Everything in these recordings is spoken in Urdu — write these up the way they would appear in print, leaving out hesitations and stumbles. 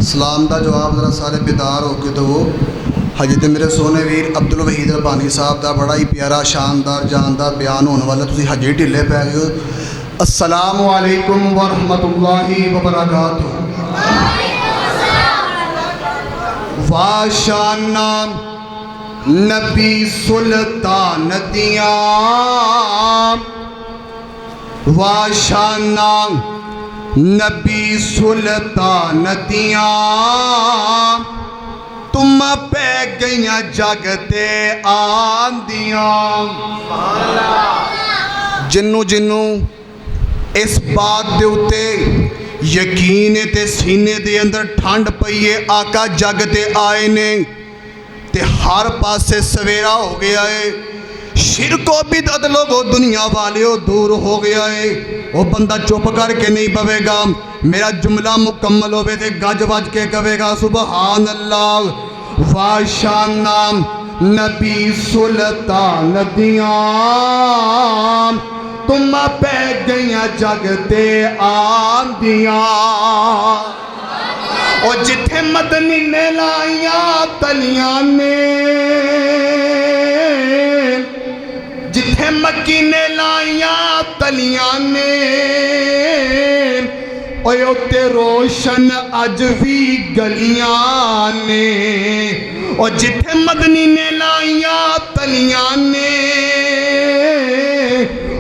سلام دا جواب ذرا سارے بیدار ہو کے دو۔ حضرت میرے سونے ویر عبدالوحید ربانی صاحب دا بڑا ہی پیارا شاندار جاندار بیان ہونے والا، تسی حجی ٹھلے پہ گئے۔ السلام علیکم ورحمۃ اللہ وبرکاتہ۔ واشانا نبی سلطان دیاں، واشانا نبی سلطان دیاں، تم پہ گئیاں جگتے آندیاں۔ جنوں اس بات دے اتے یقین تے سینے دے اندر ٹھنڈ پئیے، آقا جگتے آئے نے تے ہر پاسے سویرا ہو گیا ہے، شرک و بدعت لوگو دنیا والے دور ہو گیا ہے۔ وہ بندہ چپ کر کے نہیں پوے گا، میرا جملہ مکمل ہوئے تے گج وج کے کہے گا سبحان اللہ۔ واشانا نبی سلطان دیاں، تم پہ گئیاں جگتے آندیاں۔ اور جتھے مدنی نے لائیاں تلیاں نے، جتھے مکی نے لائیاں تلیاں نے، اوتے روشن اج بھی گلیاں نے۔ اور جتھے مدنی نے لائیاں تلیاں نے،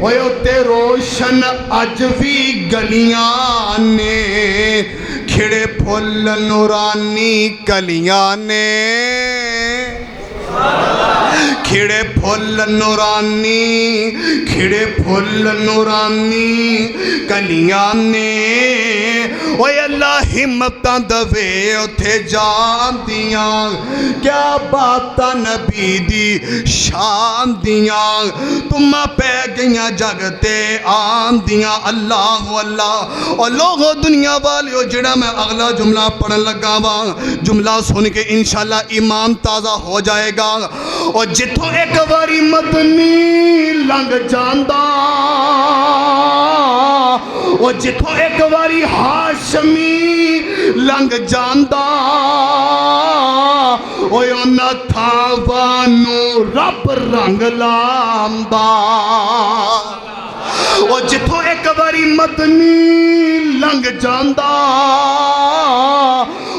اوتے روشن اج بھی گلیاں نے۔ کھڑے پھول نورانی کلیاں نے، کھڑے پھول نورانی، کھڑے پھول نورانی کلیاں نے۔ اوے اللہ ہمتاں دوے اتھے جان دیاں، کیا باتاں نبی دی شان دیاں، تم پہ گئیاں جگتے آن دیاں۔ اللہ اللہ۔ اور لوگوں دنیا والیو جڑا میں اگلا جملہ پڑھن لگا ہاں، جملہ سن کے انشاءاللہ ایمان تازہ ہو جائے گا۔ اور جتھوں ایک واری مدنی لنگ جاندہ، اور جتھوں ایک واری ہاشمی لنگ جاندہ، اوہ نہ تھاوانو رب رنگ لاندہ۔ اور جتھوں ایک واری مدنی لنگ جاندہ،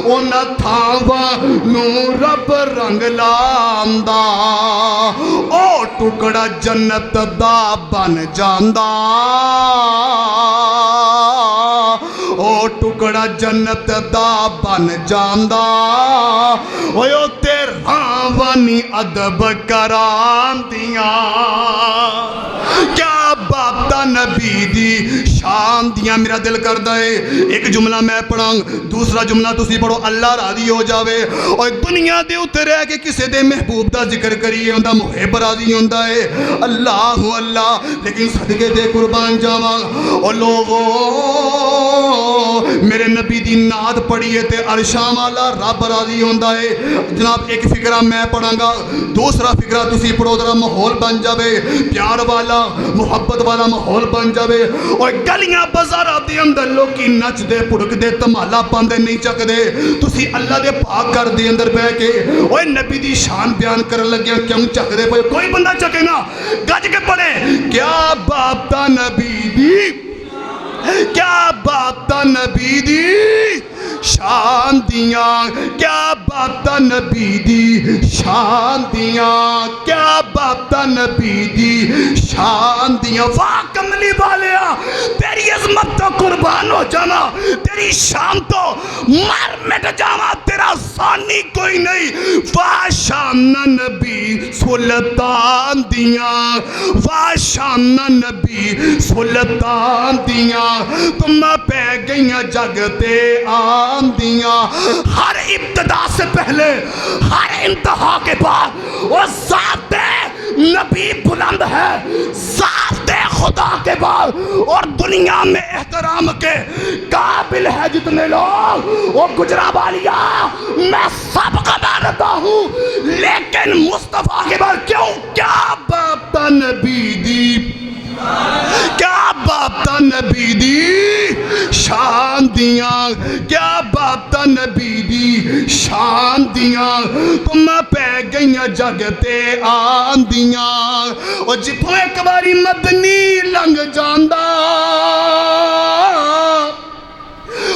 اوہ تھاوانو رب رنگ لاندہ۔ او ٹکڑا جنت دا بن جاندہ، او ٹکڑا جنت دا بن جاندہ۔ اوہ تیراوانی ادب کران دیاں، کیا بابتا نبی دی شان دیاں۔ میرا دل کر دائے ایک جملہ میں پڑھاں، دوسرا جملہ تسی پڑھو، اللہ راضی ہو جاوے۔ اور دنیا دے اتر ہے کہ کسے دے محبوب دا ذکر کریے، اندہ محب راضی ہوندہ ہے، اللہ اللہ۔ لیکن صدقے دے قربان جاواں، اور لوگوں میرے نبی دی نعت پڑھیے تے عرشاں والا رب راضی ہوندہ ہے۔ جناب ایک فکرہ میں پڑھاں گا، دوسرا فکرہ تسی پڑھو، ذرا ماحول بن جاوے، پیار والا محبت والا ماحول بن جاوے۔ اور گلیاں بازارہ دے اندر لوکی نچ دے پڑک دے تمالا پاندے نہیں چک دے، تسی اللہ دے پاک کر دے اندر بے کے اوہ نبی دی شان بیان کر لگیا، کیوں چک دے پہ کوئی بندہ چکے نا، گج کے پڑھے کیا بابتا نبی دی، کیا بابتا نبی دی شان دیاں، کیا بابتا نبی دی شان دیاں، کیا بابتا نبی دی شان دیاں۔ واہ کملی والیا، تیری عظمت تو قربان ہو جانا، تیری شان تو مر مٹ جانا، تیرا ثانی کوئی نہیں۔ واہ شان نبی سلطان دیاں، واہ شان نبی سلطان دیاں، تم پہ گئیاں جگتے آندیاں۔ ہر ابتدا سے پہلے ہر انتہا کے بعد وہ ذات نبی بلند ہے، ذات خدا کے بعد، اور دنیا میں احترام کے قابل ہے جتنے لوگ، وہ گجرا والیا میں سب کا مانتا ہوں، لیکن مصطفیٰ کے بعد کیوں؟ کیا بابتا نبی دی، کیا بابتا نبی دی شان دیاں کیا باتاں نبی دی شان دیاں تم پہ گئیاں جگ تے آندیاں او جتھوں ایک باری مدنی لنگ جاندا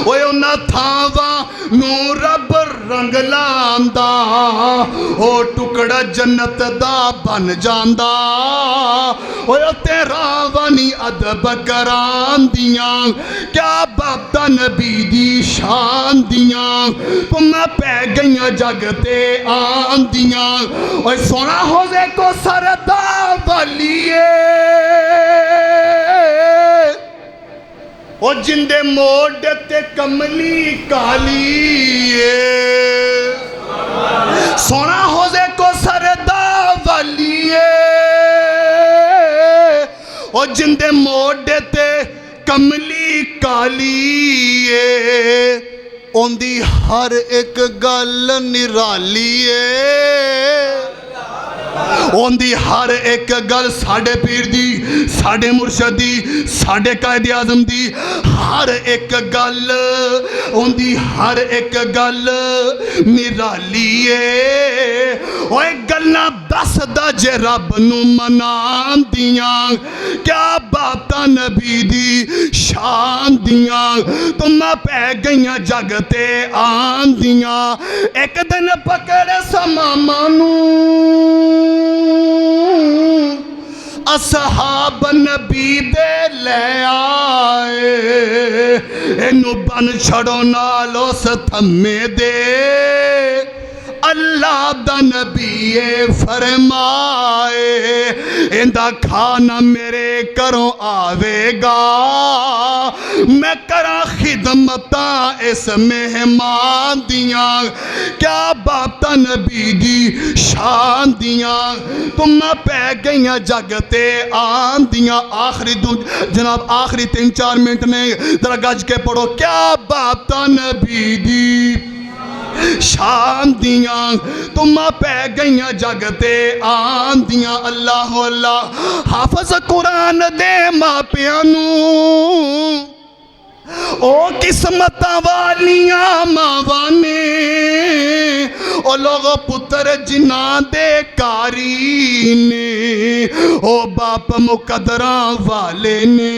اوے انہاں تھاواں نو رب رنگ لاندا او ٹکڑا جنت دا بن جاندا اوے تیرا وانی ادب کران دیاں کیا باتاں نبی دی شان دیاں تم پہ گئیاں جگ تے آندیاں اوے سونا ہوزے کو سردا والیے او جندے موڈ تے کملی کالی سونا ہوزے کو سردا والی او جندے موڈ تے کملی کالی اون دی ہر ایک گل نرالی اون دی ہر ایک گل ساڑھے پیر دی ساڑھے مرشد دی ساڑھے قائد اعظم دی ہر ایک گل اون دی ہر ایک گل نرالی اوے گلنا دس دا جے رب نو منان دیاں کیا باتاں نبی دی شان دیاں تم پہ گئیاں جگ تے آن دیاں ایک دن پکڑ سمامانو اصحاب نبی دے لے آئے انو بن چھڑو نالو ستھمے دے اللہ دا نبی فرمائے اندہ کھانا میرے کروں آوے گا میں کرا خدمتاں اس مہمان دیاں کیا باتاں نبی دی شان دیاں تم پہ گئیاں جگ تے آن دیاں آخری جناب آخری 3-4 منٹ نے ذرا گج کے پڑھو کیا باتاں نبی دی شان دیاں تم پہ گئیاں جگ تے آن دیاں اللہ اللہ حافظ قرآن دے ماں پیانو او قسمتاں والیاں ماوانے او لوگ پتر جناں دے کاری نے او باپ مقدراں والے نے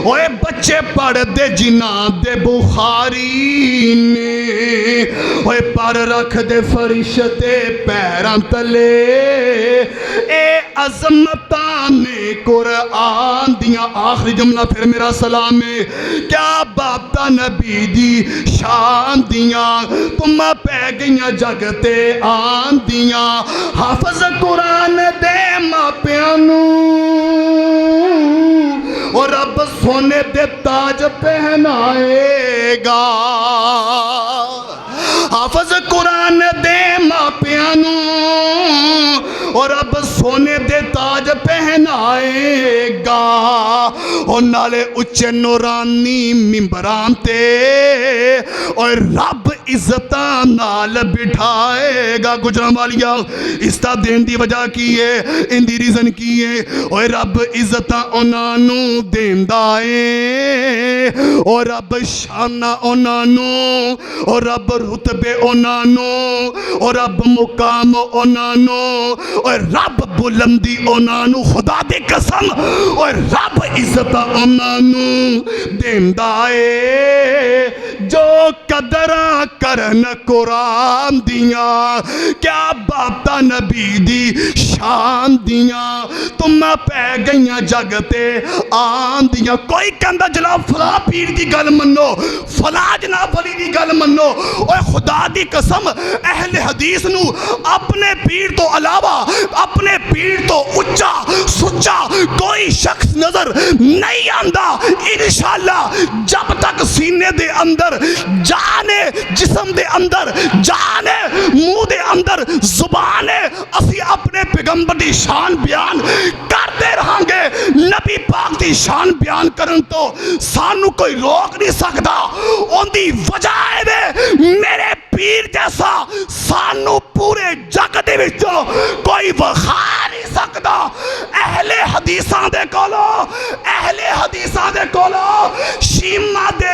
اوے بچے پڑھ دے جناں دے بخاری نے اوے پر رکھ دے فرشتے پیراں تلے اے عظمتاں نے قرآن دیاں آخری جملہ پھر میرا سلام ہے کیا باتاں نبی دی شان دیاں تم پہ گئیاں جگ تے آن دیاں حافظ قرآن دے ماں پیانو اور رب سونے دے تاج پہنائے گا حافظ قرآن دے ماں پیانو اور رب سونے دے تاج پہنائے گا اور نالے اچھے نورانی ممبران تے اور رب عزتاں نال بٹھائے گا گجران والیا استا دین دی وجہ کی ہے ان دی ریزن کی ہے اور رب عزتاں انانو دین دائے اور رب شانہ انانو اور رب رتبے انانو اور رب مقام انانو اور رب بلندی انانو خدا دے قسم اور رب عزت انانو دیندائے جو قدرہ کرن قرآن دیاں کیا باتاں نبی دی شان دیاں تم پہ گئیاں جگتے آن دیاں کوئی کہندہ جناب فلاں پیر دی گل منو فلاں جناب ولی دی گل منو اور خدا دی قسم اہل حدیث نو اپنے پیر تو علاوہ اپنے پیر تو اچھا سچا کوئی شخص نظر نہیں آندہ انشاءاللہ جب تک سینے دے اندر جانے جسم دے اندر جانے منہ دے اندر زبانے اسی اپنے پیغمبر دی شان بیان کرتے رہاں گے نبی پاک دی شان بیان کرن تو سانو کوئی روک نہیں سکتا ان دی وجہ ہے میرے پیر جیسا سانو پورے جگ دے وچوں کوئی وخا نہیں سکتا اہل حدیثاں دے کولو شیمہ دے